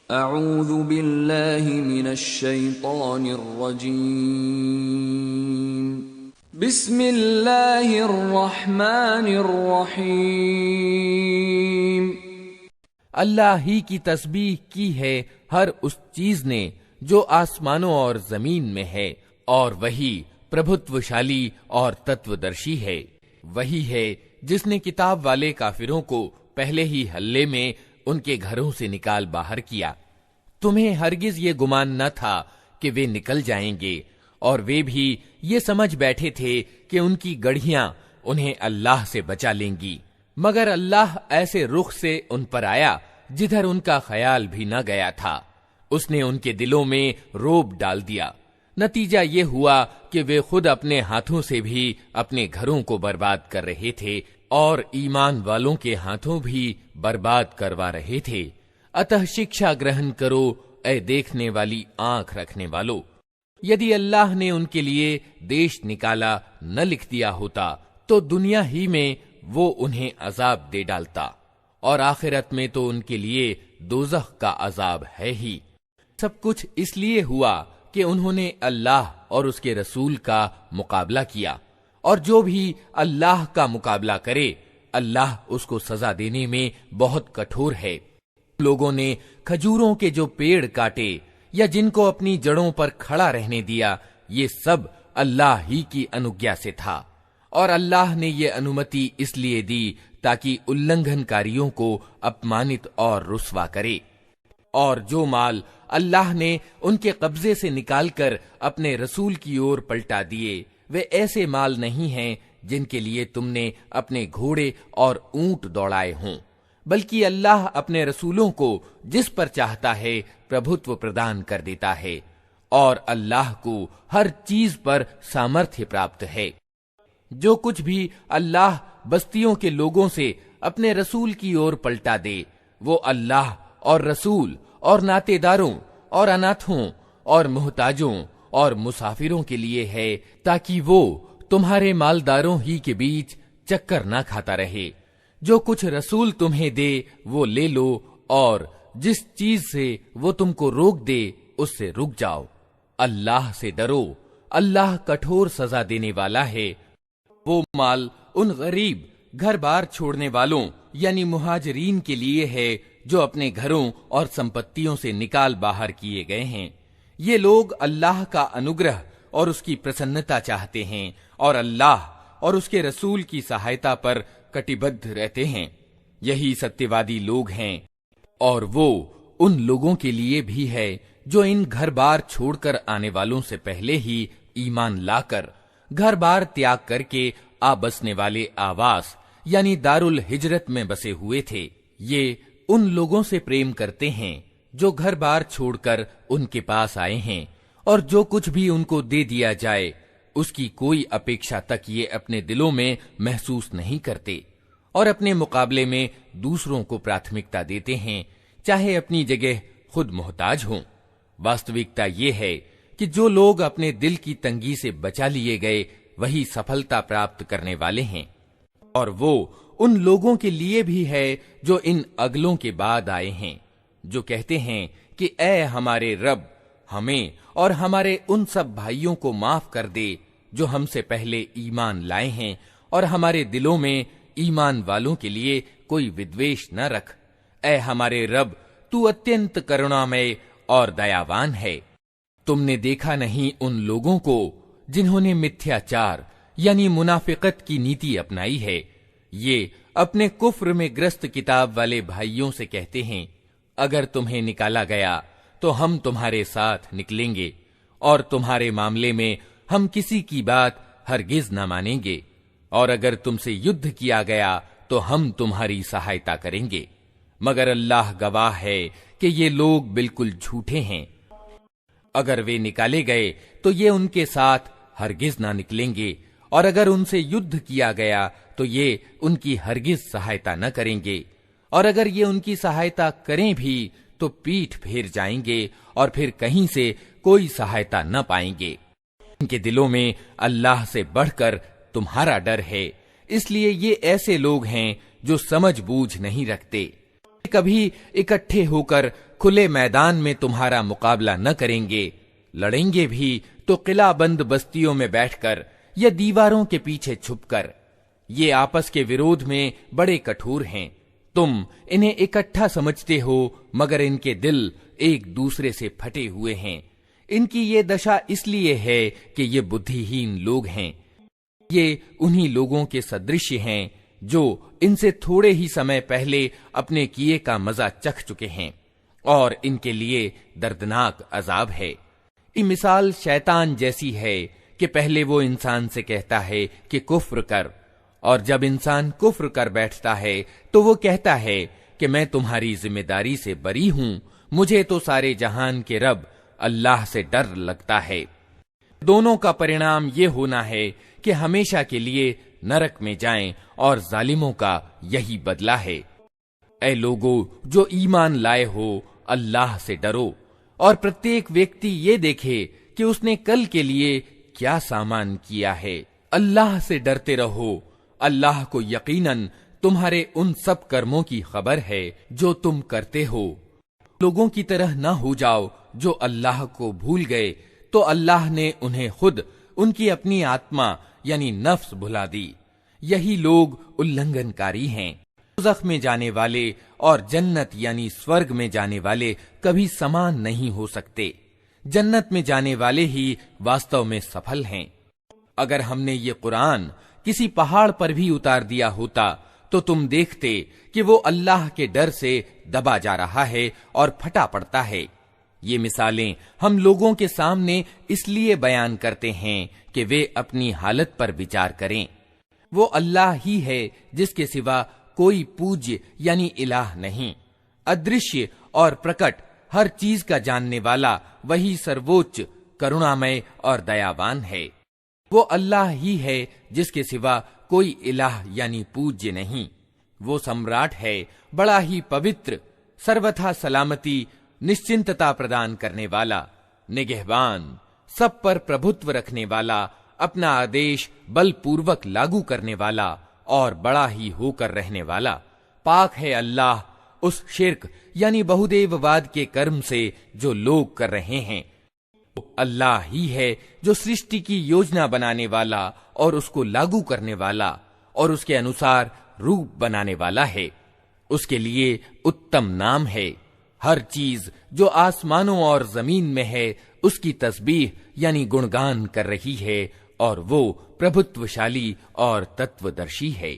अऊज़ु बिल्लाहि मिनश शैतानिर रजीम। बिस्मिल्लाहिर रहमानिर रहीम। अल्लाह ही की तस्बीह की है हर उस चीज ने जो आसमानों और जमीन में है, और वही प्रभुत्वशाली और तत्वदर्शी है। वही है जिसने किताब वाले काफिरों को पहले ही हल्ले में उनके घरों से निकाल बाहर किया। तुम्हें हरगिज ये गुमान न था कि वे निकल जाएंगे, और वे भी ये समझ बैठे थे कि उनकी गढ़ियां उन्हें अल्लाह से बचा लेंगी, मगर अल्लाह ऐसे रुख से उन पर आया जिधर उनका ख्याल भी न गया था। उसने उनके दिलों में रोब डाल दिया। नतीजा ये हुआ कि वे खुद अपने हाथों से भी अपने घरों को बर्बाद कर रहे थे और ईमान वालों के हाथों भी बर्बाद करवा रहे थे। अतः शिक्षा ग्रहण करो, ऐ देखने वाली आंख रखने वालों। यदि अल्लाह ने उनके लिए देश निकाला न लिख दिया होता तो दुनिया ही में वो उन्हें अजाब दे डालता, और आखिरत में तो उनके लिए दोज़ख का अजाब है ही। सब कुछ इसलिए हुआ कि उन्होंने अल्लाह और उसके रसूल का मुकाबला किया, और जो भी अल्लाह का मुकाबला करे अल्लाह उसको सजा देने में बहुत कठोर है। लोगों ने खजूरों के जो पेड़ काटे या जिनको अपनी जड़ों पर खड़ा रहने दिया, ये सब अल्लाह ही की अनुज्ञा से था, और अल्लाह ने ये अनुमति इसलिए दी ताकि उल्लंघनकारियों को अपमानित और रुस्वा करे। और जो माल अल्लाह ने उनके कब्जे से निकालकर अपने रसूल की ओर पलटा दिए, वे ऐसे माल नहीं हैं जिनके लिए तुमने अपने घोड़े और ऊंट दौड़ाए हों, बल्कि अल्लाह अपने रसूलों को जिस पर चाहता है प्रभुत्व प्रदान कर देता है, और अल्लाह को हर चीज पर सामर्थ्य प्राप्त है। जो कुछ भी अल्लाह बस्तियों के लोगों से अपने रसूल की ओर पलटा दे, वो अल्लाह और रसूल और नातेदारों और अनाथों और मुहताजों और मुसाफिरों के लिए है, ताकि वो तुम्हारे मालदारों ही के बीच चक्कर ना खाता रहे। जो कुछ रसूल तुम्हें दे वो ले लो, और जिस चीज से वो तुमको रोक दे उससे रुक जाओ। अल्लाह से डरो, अल्लाह कठोर सजा देने वाला है। वो माल उन गरीब घर बार छोड़ने वालों यानी मुहाजिरीन के लिए है जो अपने घरों और संपत्तियों से निकाल बाहर किए गए हैं। ये लोग अल्लाह का अनुग्रह और उसकी प्रसन्नता चाहते हैं, और अल्लाह और उसके रसूल की सहायता पर कटिबद्ध रहते हैं। यही सत्यवादी लोग हैं। और वो उन लोगों के लिए भी है जो इन घर बार छोड़कर आने वालों से पहले ही ईमान लाकर घर बार त्याग करके आ बसने वाले आवास यानी दारुल हिजरत में बसे हुए थे। ये उन लोगों से प्रेम करते हैं जो घर बार छोड़कर उनके पास आए हैं, और जो कुछ भी उनको दे दिया जाए उसकी कोई अपेक्षा तक ये अपने दिलों में महसूस नहीं करते, और अपने मुकाबले में दूसरों को प्राथमिकता देते हैं, चाहे अपनी जगह खुद मोहताज हों। वास्तविकता ये है कि जो लोग अपने दिल की तंगी से बचा लिए गए वही सफलता प्राप्त करने वाले हैं। और वो उन लोगों के लिए भी है जो इन अगलों के बाद आए हैं, जो कहते हैं कि ऐ हमारे रब, हमें और हमारे उन सब भाइयों को माफ कर दे जो हमसे पहले ईमान लाए हैं, और हमारे दिलों में ईमान वालों के लिए कोई विद्वेष न रख। ऐ हमारे रब, तू अत्यंत करुणामय और दयावान है। तुमने देखा नहीं उन लोगों को जिन्होंने मिथ्याचार यानी मुनाफिकत की नीति अपनाई है। ये अपने कुफ्र में ग्रस्त किताब वाले भाइयों से कहते हैं, अगर तुम्हें निकाला गया तो हम तुम्हारे साथ निकलेंगे, और तुम्हारे मामले में हम किसी की बात हरगिज न मानेंगे, और अगर तुमसे युद्ध किया गया तो हम तुम्हारी सहायता करेंगे। मगर अल्लाह गवाह है कि ये लोग बिल्कुल झूठे हैं। अगर वे निकाले गए तो ये उनके साथ हरगिज ना निकलेंगे, और अगर उनसे युद्ध किया गया तो ये उनकी हरगिज सहायता न करेंगे, और अगर ये उनकी सहायता करें भी तो पीठ फेर जाएंगे और फिर कहीं से कोई सहायता न पाएंगे। इनके दिलों में अल्लाह से बढ़कर तुम्हारा डर है, इसलिए ये ऐसे लोग हैं जो समझ बूझ नहीं रखते। कभी इकट्ठे होकर खुले मैदान में तुम्हारा मुकाबला न करेंगे, लड़ेंगे भी तो किलाबंद बस्तियों में बैठकर या दीवारों के पीछे छुपकर। ये आपस के विरोध में बड़े कठोर हैं। तुम इन्हें इकट्ठा समझते हो, मगर इनके दिल एक दूसरे से फटे हुए हैं। इनकी ये दशा इसलिए है कि ये बुद्धिहीन लोग हैं। ये उन्हीं लोगों के सदृश हैं जो इनसे थोड़े ही समय पहले अपने किए का मजा चख चुके हैं, और इनके लिए दर्दनाक अजाब है। ये मिसाल शैतान जैसी है कि पहले वो इंसान से कहता है कि कुफ्र कर, और जब इंसान कुफ्र कर बैठता है तो वो कहता है कि मैं तुम्हारी जिम्मेदारी से बरी हूं, मुझे तो सारे जहान के रब अल्लाह से डर लगता है। दोनों का परिणाम ये होना है कि हमेशा के लिए नरक में जाएं, और जालिमों का यही बदला है। ऐ लोगों जो ईमान लाए हो, अल्लाह से डरो, और प्रत्येक व्यक्ति ये देखे कि उसने कल के लिए क्या सामान किया है। अल्लाह से डरते रहो, अल्लाह को यकीनन तुम्हारे उन सब कर्मों की खबर है जो तुम करते हो। लोगों की तरह न हो जाओ जो अल्लाह को भूल गए तो अल्लाह ने उन्हें खुद उनकी अपनी आत्मा यानी नफ्स भुला दी। यही लोग उल्लंघनकारी हैं। दोज़ख में जाने वाले और जन्नत यानी स्वर्ग में जाने वाले कभी समान नहीं हो सकते। जन्नत में जाने वाले ही वास्तव में सफल हैं। अगर हमने ये कुरान किसी पहाड़ पर भी उतार दिया होता तो तुम देखते कि वो अल्लाह के डर से दबा जा रहा है और फटा पड़ता है। ये मिसालें हम लोगों के सामने इसलिए बयान करते हैं कि वे अपनी हालत पर विचार करें। वो अल्लाह ही है जिसके सिवा कोई पूज्य यानी इलाह नहीं। अदृश्य और प्रकट हर चीज का जानने वाला वही सर्वोच्च, करुणामय और दयावान है। वो अल्लाह ही है जिसके सिवा कोई इलाह यानी पूज्य नहीं। वो सम्राट है, बड़ा ही पवित्र, सर्वथा सलामती, निश्चिंतता प्रदान करने वाला, निगहबान, सब पर प्रभुत्व रखने वाला, अपना आदेश बलपूर्वक लागू करने वाला और बड़ा ही होकर रहने वाला। पाक है अल्लाह उस शिर्क यानी बहुदेववाद के कर्म से जो लोग कर रहे हैं। अल्लाह ही है जो सृष्टि की योजना बनाने वाला और उसको लागू करने वाला और उसके अनुसार रूप बनाने वाला है। उसके लिए उत्तम नाम है। हर चीज जो आसमानों और जमीन में है उसकी तस्बीह यानी गुणगान कर रही है, और वो प्रभुत्वशाली और तत्वदर्शी है।